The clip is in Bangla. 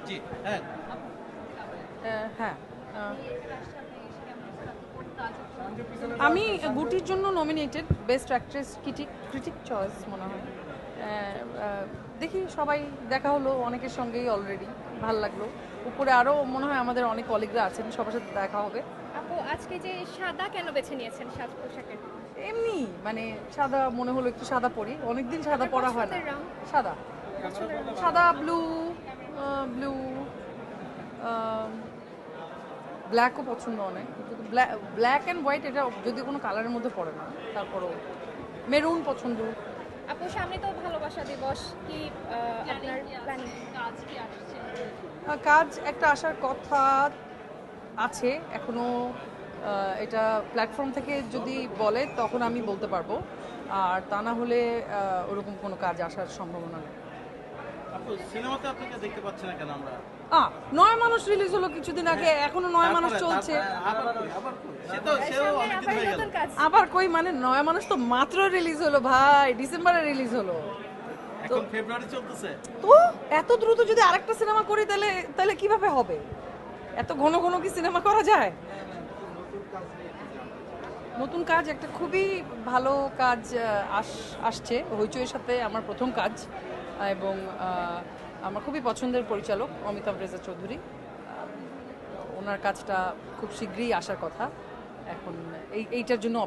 জি, হ্যাঁ। হ্যাঁ, আমি গুটির জন্য nominated best actress critic choice মনে হয়। দেখি সবাই দেখা হলো অনেকের সঙ্গেই অলরেডি, ভাল লাগলো। উপরে আরও মনে হয় আমাদের অনেক কলিগরা আছেন, সবার সাথে দেখা হবে। আপু আজকে যে সাদা কেন বেছে নিয়েছেন সাজ পোশাকের? এমনি মানে সাদা মনে হলো একটু সাদা পরি, অনেকদিন সাদা পরা হয় না। পছন্দের রং? সাদা, সাদা ব্লু, ব্লু, ব্ল্যাকও পছন্দ অনেক, কিন্তু ব্ল্যাক অ্যান্ড হোয়াইট এটা যদি কোনো কালারের মধ্যে পড়ে না। তারপরও মেরুন পছন্দ। আপু সামনে তো ভালোবাসা দিবস, কি আপনার প্ল্যানিং? কাজ একটা আসার কথা আছে এখনো, এটা প্ল্যাটফর্ম থেকে যদি বলে তখন আমি বলতে পারবো, আর তা না হলে ওরকম কোনো কাজ আসার সম্ভাবনা নেই। আপু সিনেমাতে আপনাকে দেখতে পাচ্ছি না কেন আমরা? নয় মানুষ রিলিজ হলো কিছুদিন আগে, এখনো নয় মানুষ চলছে। সেও অনেকদিন আবার হয়ে গেল। নতুন কাজ। আবার কই মানে নয় মানুষ তো মাত্র রিলিজ হলো ভাই, ডিসেম্বরে রিলিজ হলো। এখন ফেব্রুয়ারি চলতেছে। তো এত দ্রুত যদি আরেকটা সিনেমা করি তাহলে তাহলে কিভাবে হবে? এত ঘন ঘন কি সিনেমা করা যায়? নতুন কাজ একটা খুবই ভালো কাজ আসছে হইচইয়ের সাথে, আমার প্রথম কাজ। এবং আমার খুবই পছন্দের পরিচালক অমিতাভ রেজা চৌধুরী। ওনার কাজটা খুব শীঘ্রই আসার কথা। এখন এইটার জন্য